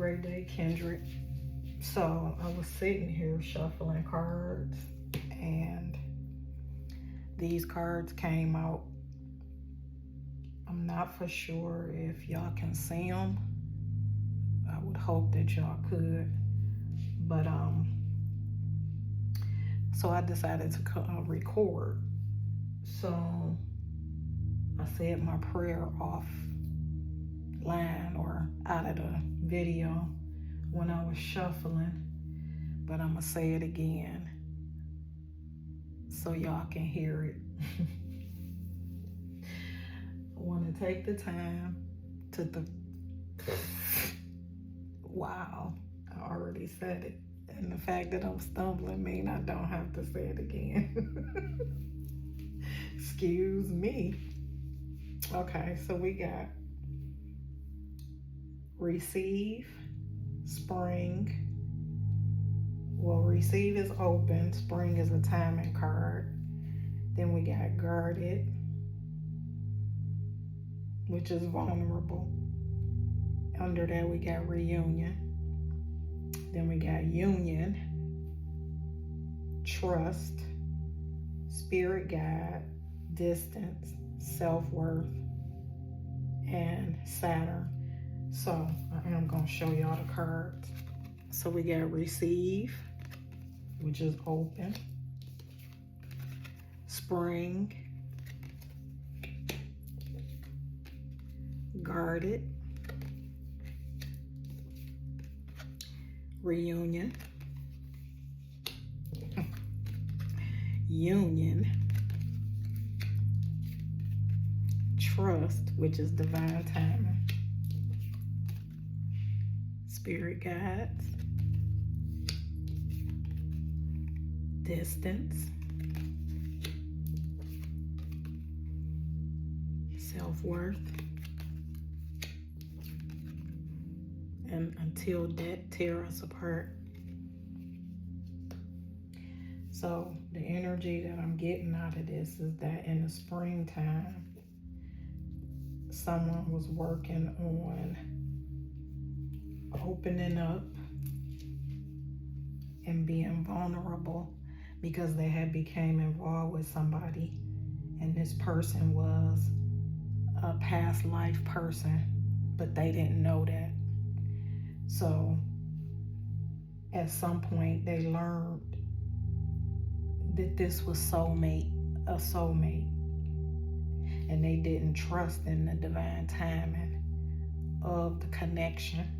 Great day, Kendrick. So I was sitting here shuffling cards, and these cards came out. I'm not for sure if y'all can see them. I would hope that y'all could. But so I decided to record. So I said my prayer offline or out of the video when I was shuffling, but I'm gonna say it again so y'all can hear it. I want to take the time to wow, I already said it, and the fact that I'm stumbling mean I don't have to say it again. Excuse me. Okay, so we got receive, spring. Well, receive is open, spring is a timing card. Then we got guarded, which is vulnerable. Under that we got reunion. Then we got union, trust, spirit guide, distance, self-worth, and Saturn. So I am gonna show y'all the cards. So we got receive, which is open, spring, guarded, reunion, union, trust, which is divine timing, spirit guides, distance, self-worth, and until death tear us apart. So the energy that I'm getting out of this is that in the springtime, someone was working on opening up and being vulnerable because they had became involved with somebody, and this person was a past life person, but they didn't know that. So at some point they learned that this was a soulmate, and they didn't trust in the divine timing of the connection.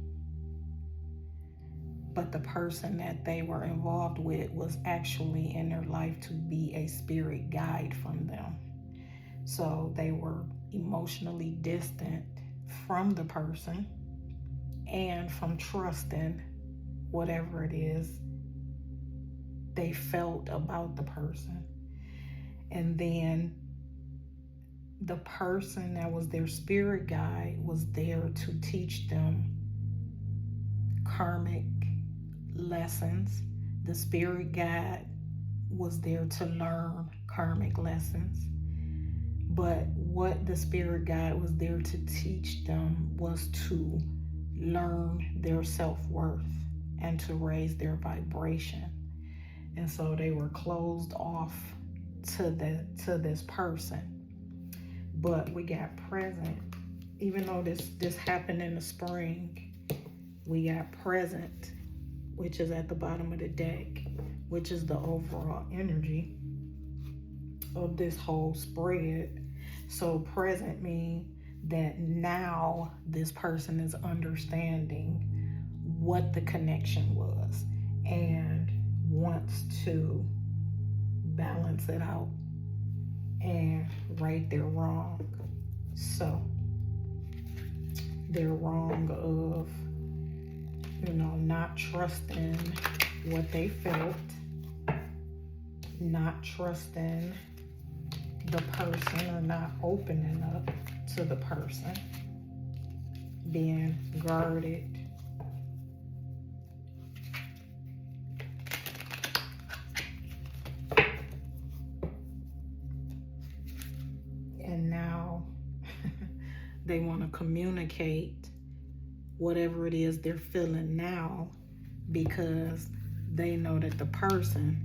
But the person that they were involved with was actually in their life to be a spirit guide from them. So they were emotionally distant from the person and from trusting whatever it is they felt about the person. And then the person that was their spirit guide was there to teach them karmic lessons. The spirit guide was there to learn karmic lessons. But what the spirit guide was there to teach them was to learn their self-worth and to raise their vibration. And so they were closed off to this person. But we got present. Even though this happened in the spring, we got present, which is at the bottom of the deck, which is the overall energy of this whole spread. So present means that now this person is understanding what the connection was and wants to balance it out and right their wrong. So their wrong of, not trusting what they felt, not trusting the person or not opening up to the person, being guarded, and now they want to communicate whatever it is they're feeling now, because they know that the person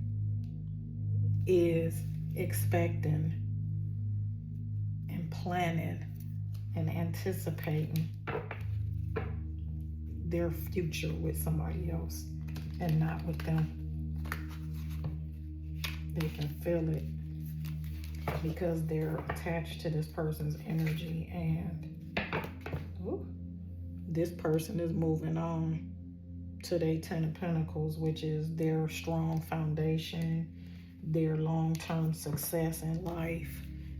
is expecting and planning and anticipating their future with somebody else and not with them. They can feel it because they're attached to this person's energy, and this person is moving on to their 10 of Pentacles, which is their strong foundation, their long-term success in life.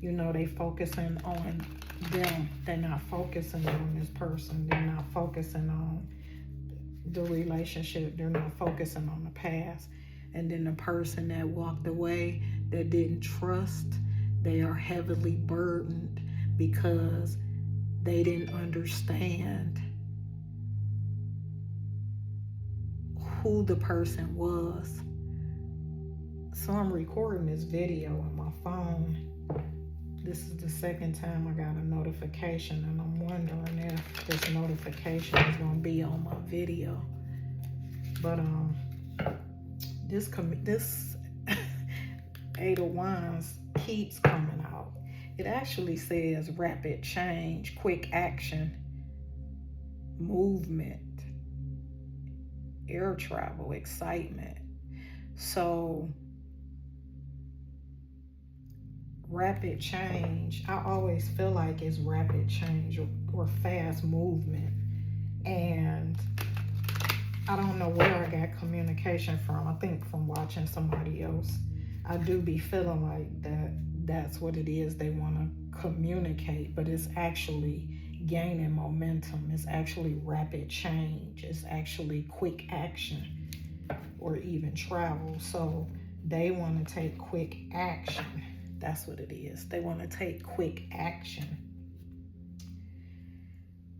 You know, they focusing on them. They're not focusing on this person. They're not focusing on the relationship. They're not focusing on the past. And then the person that walked away, that didn't trust, they are heavily burdened because they didn't understand who the person was. So I'm recording this video on my phone. This is the second time I got a notification, and I'm wondering if this notification is going to be on my video. But this Eight of Wands keeps coming out. It actually says rapid change, quick action, movement, air travel, excitement. So rapid change, I always feel like it's rapid change or fast movement. And I don't know where I got communication from. I think from watching somebody else. I do be feeling like that's what it is they want to communicate, but it's actually gaining momentum. It's actually rapid change. It's actually quick action or even travel. So they want to take quick action. That's what it is. They want to take quick action.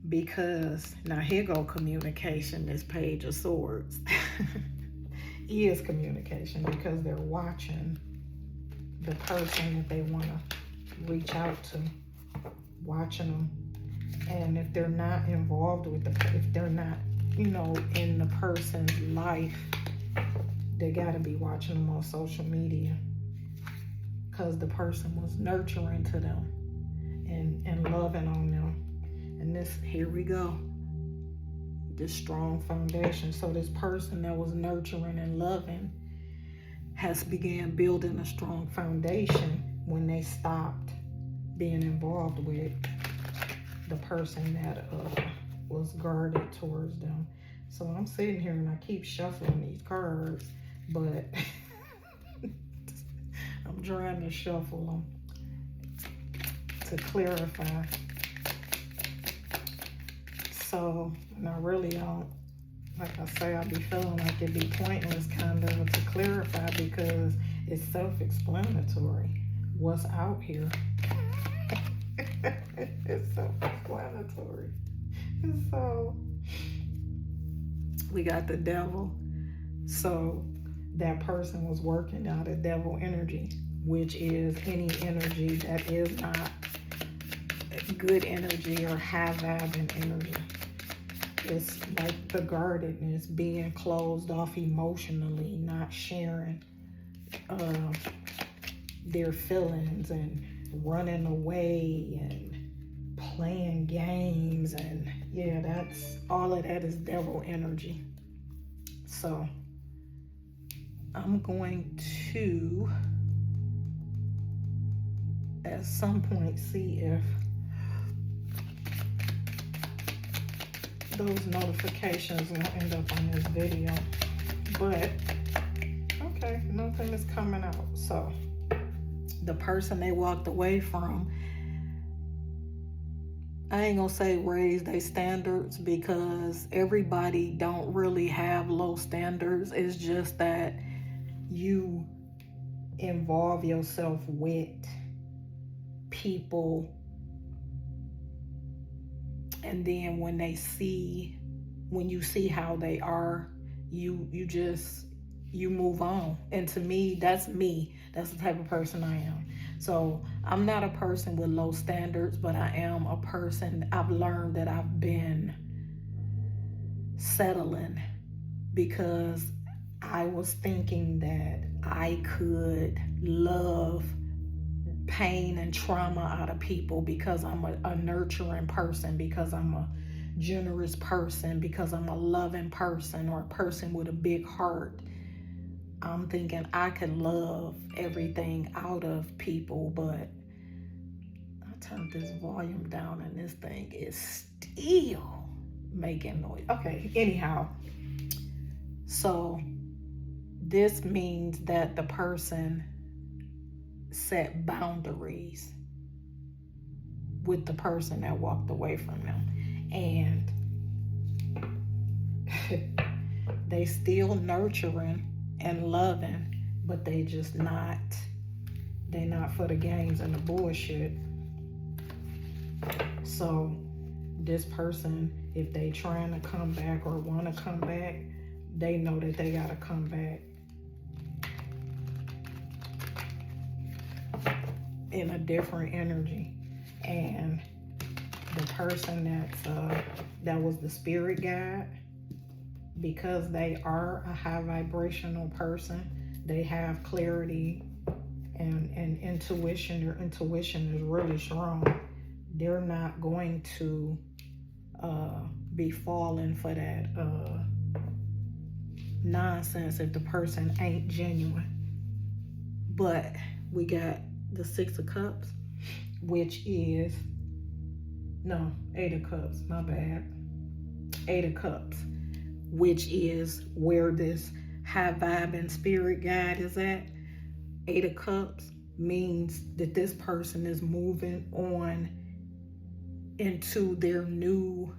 Because, now here go communication, this Page of Swords. Is communication, because they're watching the person that they want to reach out to, watching them. And if they're not involved with if they're not, you know, in the person's life, they got to be watching them on social media, because the person was nurturing to them and loving on them. And this, here we go, this strong foundation. So this person that was nurturing and loving has began building a strong foundation when they stopped being involved with the person that was guarded towards them. So I'm sitting here and I keep shuffling these cards, but I'm trying to shuffle them to clarify. So, and I really don't, like I say, I be feeling like it'd be pointless kind of to clarify, because it's self-explanatory what's out here. It's self-explanatory. So we got the Devil. So that person was working out of devil energy, which is any energy that is not good energy or high-vibing energy. It's like the guardedness, being closed off emotionally, not sharing their feelings, and running away and playing games. And yeah, that's all of that is devil energy. So I'm going to at some point see if those notifications will end up on this video. But okay, nothing is coming out. So the person they walked away from, I ain't gonna say raise their standards, because everybody don't really have low standards. It's just that you involve yourself with people, and then when you see how they are, you move on. And to me, that's the type of person I am. So I'm not a person with low standards, but I am a person, I've learned that I've been settling because I was thinking that I could love pain and trauma out of people because I'm a nurturing person, because I'm a generous person, because I'm a loving person, or a person with a big heart. I'm thinking I can love everything out of people, but I turned this volume down and this thing is still making noise. Okay, anyhow, so this means that the person set boundaries with the person that walked away from them, and they still nurturing and loving, but they're not for the games and the bullshit. So this person, if they trying to come back or want to come back, they know that they gotta come back in a different energy. And the person that was the spirit guide, because they are a high vibrational person, they have clarity and intuition. Their intuition is really strong. They're not going to be falling for that nonsense if the person ain't genuine. But we got the Six of Cups, which is, no, Eight of Cups, my bad. Eight of Cups, which is where this high vibing spirit guide is at. Eight of Cups means that this person is moving on into their new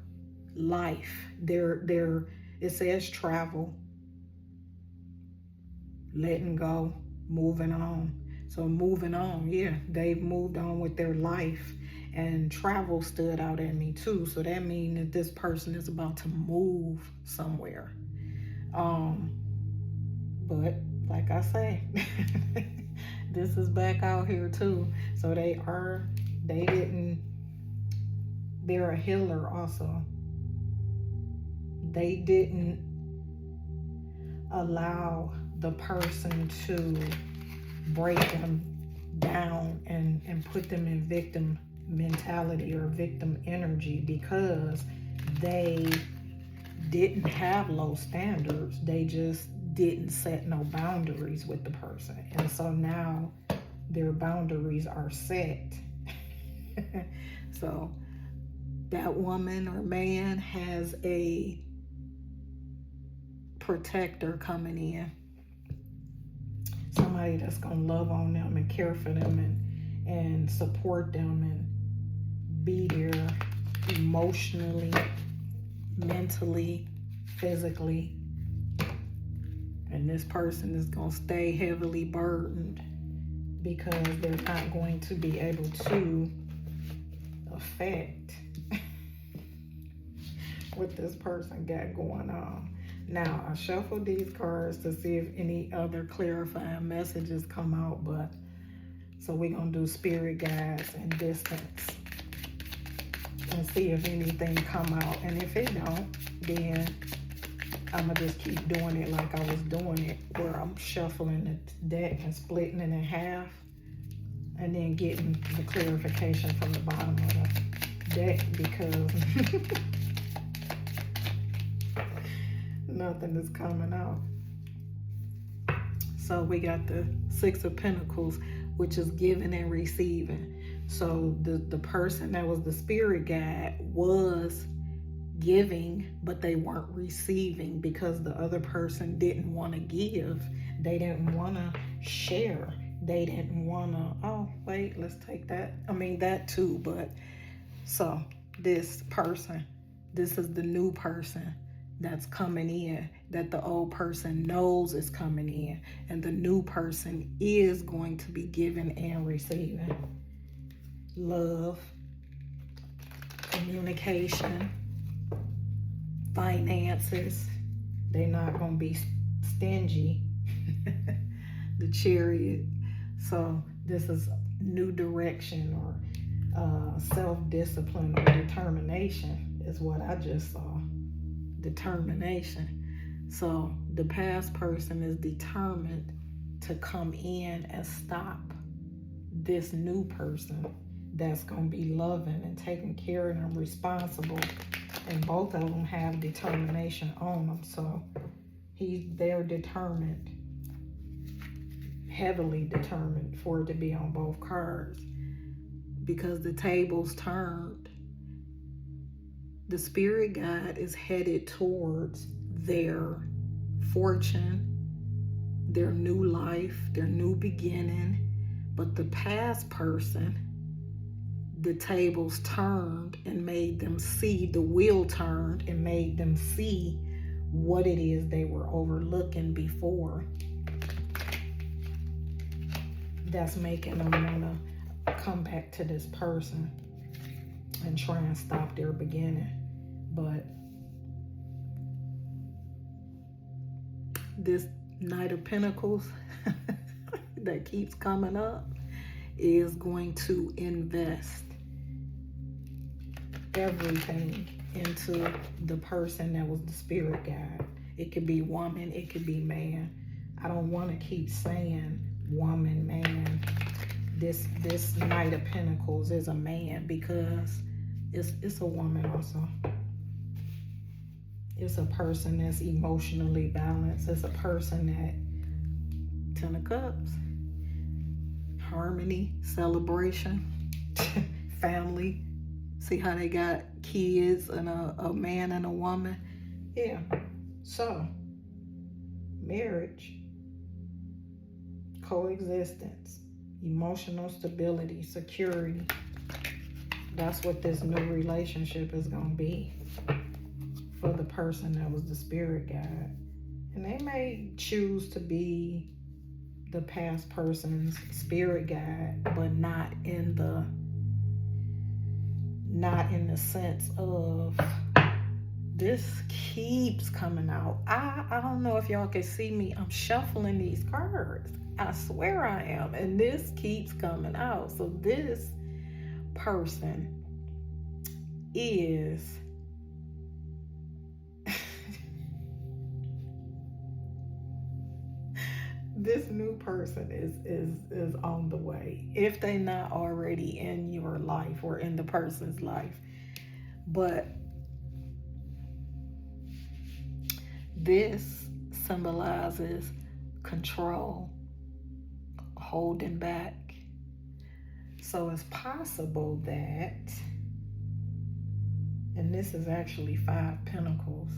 life. It says travel, letting go, moving on. So moving on, yeah, they've moved on with their life, and travel stood out at me too. So that means that this person is about to move somewhere. But like I say, this is back out here too. So they're a healer also. They didn't allow the person to break them down and put them in victim mentality or victim energy, because they didn't have low standards. They just didn't set no boundaries with the person. And so now their boundaries are set. So that woman or man has a protector coming in. Somebody that's going to love on them and care for them and support them and be there emotionally, mentally, physically. And this person is going to stay heavily burdened because they're not going to be able to affect what this person got going on. Now, I shuffled these cards to see if any other clarifying messages come out, but so we're going to do spirit guides and distance and see if anything come out. And if it don't, then I'm going to just keep doing it like I was doing it, where I'm shuffling the deck and splitting it in half and then getting the clarification from the bottom of the deck, because nothing is coming out. So we got the Six of Pentacles, which is giving and receiving. So the person that was the spirit guide was giving, but they weren't receiving because the other person didn't want to give. They didn't want to share. They didn't want to, oh, wait, let's take that. I mean, that too, but so this person, this is the new person that's coming in, that the old person knows is coming in, and the new person is going to be giving and receiving. Love, communication, finances. They're not going to be stingy. The Chariot. So this is new direction or self-discipline or determination is what I just saw. determination. So the past person is determined to come in and stop this new person that's going to be loving and taking care and responsible. And both of them have determination on them. So they're determined, heavily determined for it to be on both cards, because the tables turned. The spirit guide is headed towards their fortune, their new life, their new beginning. But the past person, the tables turned and made them see, the wheel turned and made them see what it is they were overlooking before. That's making them want to come back to this person and try and stop their beginning. But this Knight of Pentacles that keeps coming up is going to invest everything into the person that was the spirit guide. It could be woman, it could be man. I don't want to keep saying woman, man. This Knight of Pentacles is a man, because it's a woman also. It's a person that's emotionally balanced. It's a person that, Ten of Cups, harmony, celebration, family. See how they got kids and a man and a woman? Yeah. So, marriage, coexistence, emotional stability, security. That's what this new relationship is going to be for the person that was the spirit guide. And they may choose to be the past person's spirit guide, but not in the sense of, this keeps coming out. I don't know if y'all can see me. I'm shuffling these cards. I swear I am. And this keeps coming out. So this person is this new person is on the way, if they're not already in your life or in the person's life. But this symbolizes control, holding back. So it's possible that, and this is actually 5 Pentacles.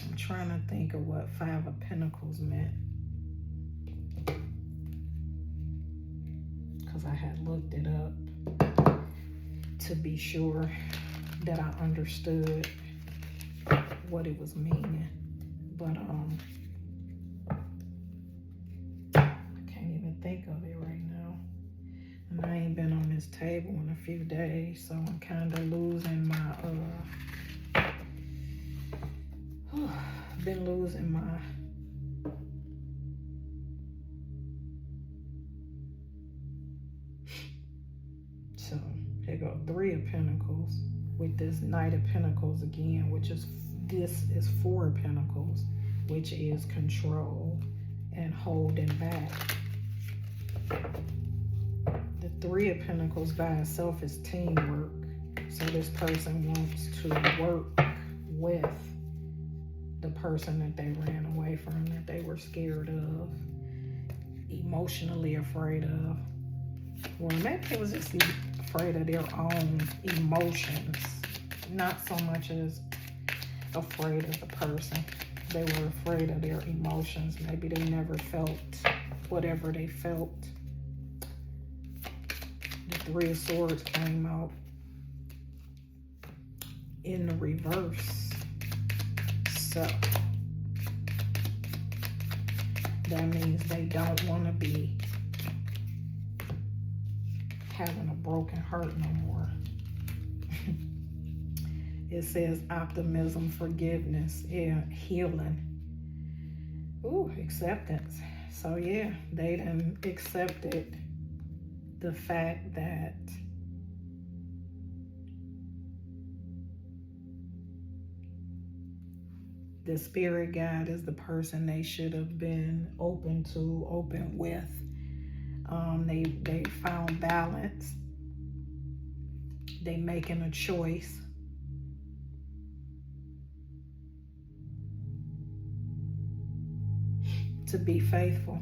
I'm trying to think of what 5 of Pentacles meant, because I had looked it up to be sure that I understood what it was meaning. But I can't even think of it right now. And I ain't been on this table in a few days, so I'm kind of losing my been losing my so here go 3 of Pentacles with this Knight of Pentacles again, which is, this is 4 of Pentacles, which is control and holding back. The 3 of Pentacles by itself is teamwork. So this person wants to work with the person that they ran away from, that they were scared of, emotionally afraid of. Well, maybe it was just afraid of their own emotions, not so much as afraid of the person. They were afraid of their emotions. Maybe they never felt whatever they felt. The 3 of Swords came out in the reverse. So that means they don't want to be having a broken heart no more. It says optimism, forgiveness, yeah, healing. Ooh, acceptance. So yeah, they done accepted the fact that The spirit guide is the person they should have been open with. They found balance. They making a choice. To be faithful.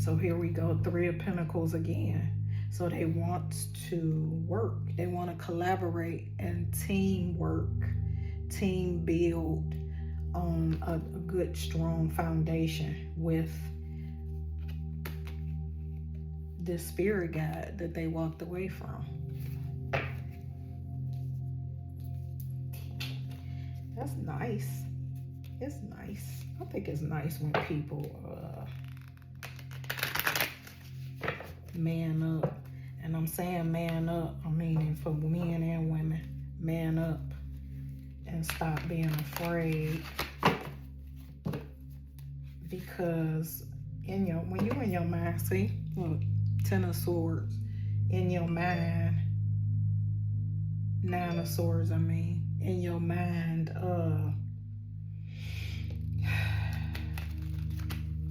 So here we go, Three of Pentacles again. So they want to work. They want to collaborate and teamwork, team build on a good, strong foundation with this spirit guide that they walked away from. That's nice. It's nice. I think it's nice when people man up. And I'm saying man up, I'm meaning for men and women. Man up and stop being afraid. Because when you in your mind, see, look, Ten of Swords, in your mind, Nine of Swords, in your mind,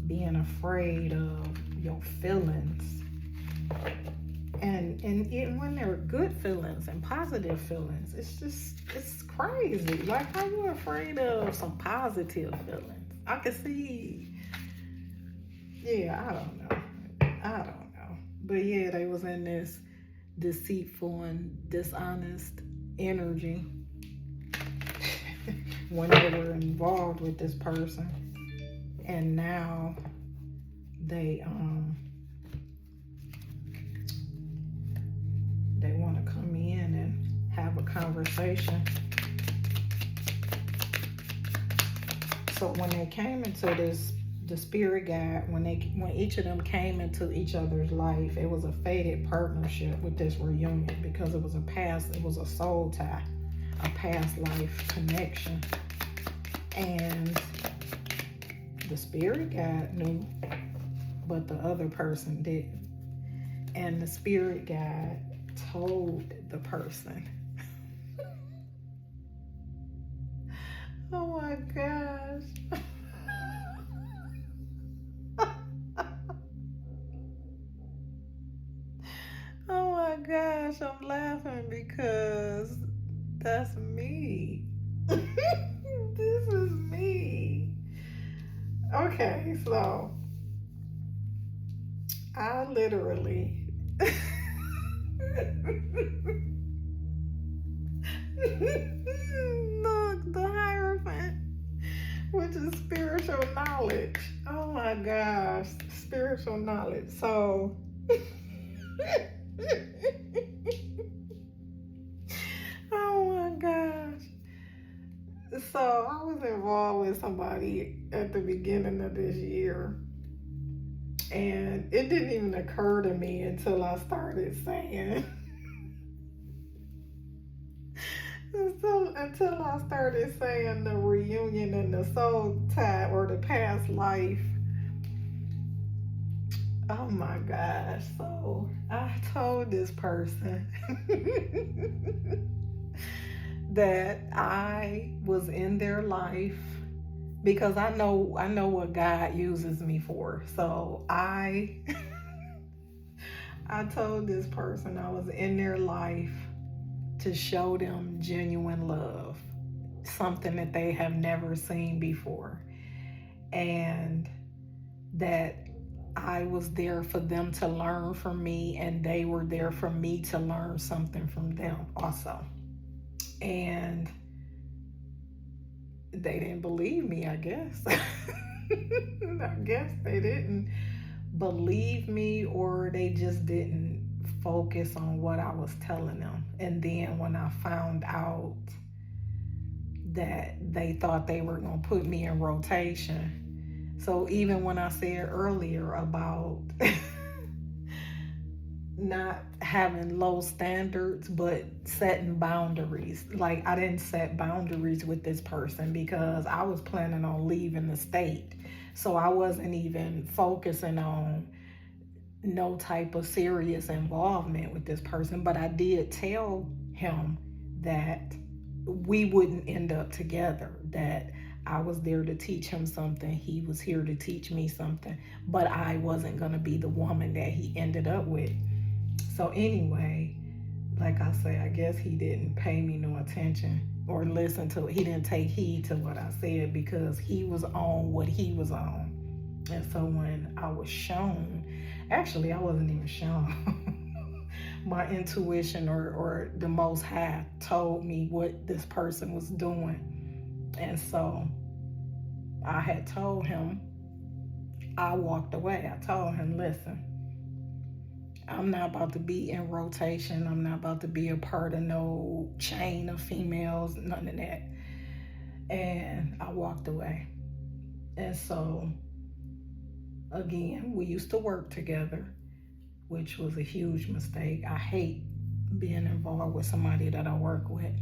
being afraid of your feelings. And even when they're good feelings and positive feelings, it's crazy. Like, how you afraid of some positive feelings? I can see, I don't know. But yeah, they was in this deceitful and dishonest energy when they were involved with this person. And now they want to come in and have a conversation. So when they came into the spirit guide, when each of them came into each other's life, it was a fated partnership with this reunion, because it was a soul tie, a past life connection. And the spirit guide knew, but the other person didn't. And the spirit guide told the person, oh my gosh. Oh my gosh, I'm laughing because that's me. This is me. Okay, so I literally look, the Hierophant, which is spiritual knowledge. Oh my gosh, spiritual knowledge. So oh my gosh. So I was involved with somebody at the beginning of this year, and it didn't even occur to me until I started saying until I started saying the reunion and the soul tie or the past life. Oh my gosh. So I told this person that I was in their life because I know what God uses me for. So I told this person I was in their life to show them genuine love, something that they have never seen before, and that I was there for them to learn from me, and they were there for me to learn something from them also. And they didn't believe me, I guess. I guess they didn't believe me, or they just didn't focus on what I was telling them. And then when I found out that they thought they were going to put me in rotation. So even when I said earlier about not having low standards, but setting boundaries. Like, I didn't set boundaries with this person because I was planning on leaving the state. So I wasn't even focusing on no type of serious involvement with this person. But I did tell him that we wouldn't end up together, that I was there to teach him something. He was here to teach me something. But I wasn't going to be the woman that he ended up with. So anyway, like I say, I guess he didn't pay me no attention or listen to it. He didn't take heed to what I said because he was on what he was on. And so when I was shown, actually I wasn't even shown. My intuition or the Most High told me what this person was doing. And so I had told him, I walked away. I told him, listen, I'm not about to be in rotation. I'm not about to be a part of no chain of females, none of that. And I walked away. And so, again, we used to work together, which was a huge mistake. I hate being involved with somebody that I work with.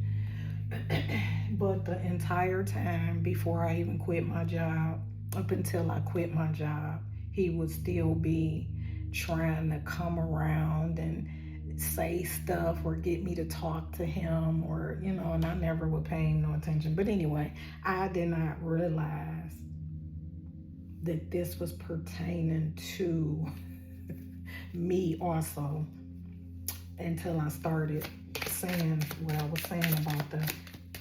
But the entire time before I even quit my job, up until I quit my job, he would still be trying to come around and say stuff or get me to talk to him, or, you know, and I never would pay him no attention. But anyway, I did not realize that this was pertaining to me also until I started saying what I was saying about the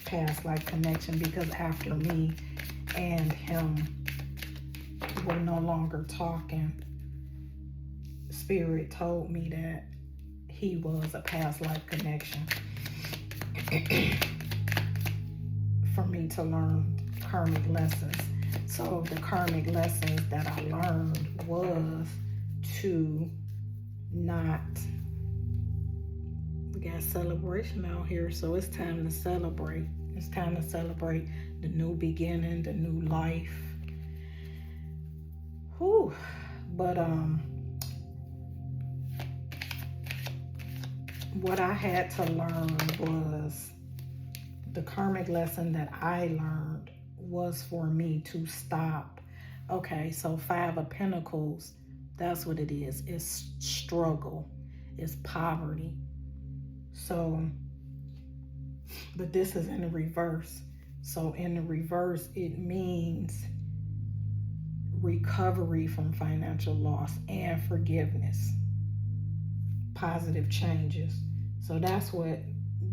past life connection, because after me and him were no longer talking, Spirit told me that he was a past life connection for me to learn karmic lessons. So the karmic lessons that I learned was to not, we got celebration out here, so it's time to celebrate. It's time to celebrate the new beginning, the new life. Whew. But what I had to learn was, the karmic lesson that I learned was for me to stop. Okay, so Five of Pentacles, that's what it is. It's struggle. It's poverty. So, but this is in the reverse. So in the reverse, it means recovery from financial loss and forgiveness. Positive changes. So that's what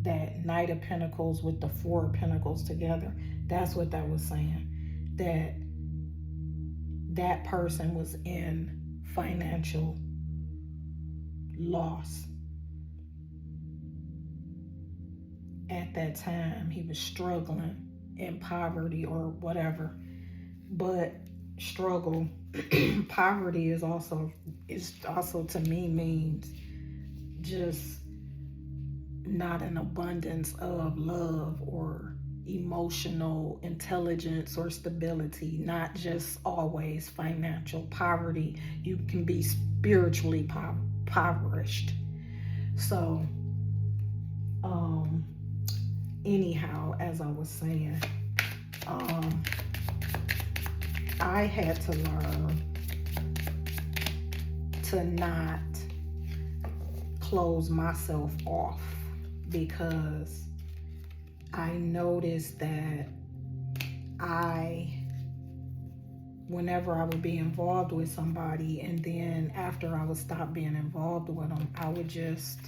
that Knight of Pentacles with the Four of Pentacles together, that's what that was saying. That person was in financial loss. At that time, he was struggling in poverty or whatever. But struggle, poverty is also to me means just not an abundance of love or emotional intelligence or stability, not just always financial poverty. You can be spiritually impoverished. So anyhow, as I was saying, I had to learn to not close myself off, because I noticed that whenever I would be involved with somebody, and then after I would stop being involved with them, I would just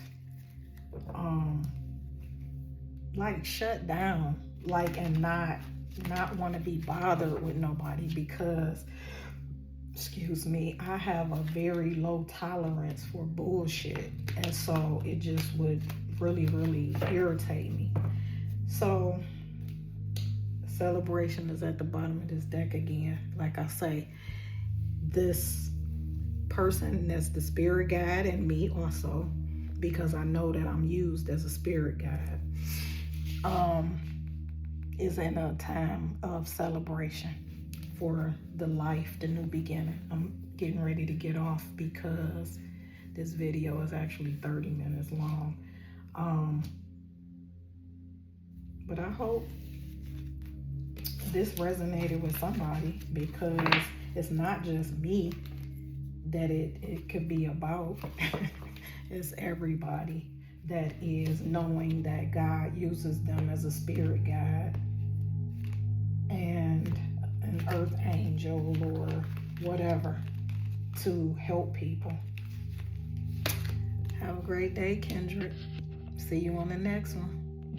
like shut down, like, and not want to be bothered with nobody, because, excuse me, I have a very low tolerance for bullshit, and so it just would really, really irritate me. So celebration is at the bottom of this deck again. Like I say, this person that's the spirit guide, and me also, because I know that I'm used as a spirit guide, is in a time of celebration for the life, the new beginning. I'm getting ready to get off because this video is actually 30 minutes long. But I hope this resonated with somebody, because it's not just me that it could be about. It's everybody that is knowing that God uses them as a spirit guide. And angel or whatever to help people. Have a great day, Kendrick. See you on the next one.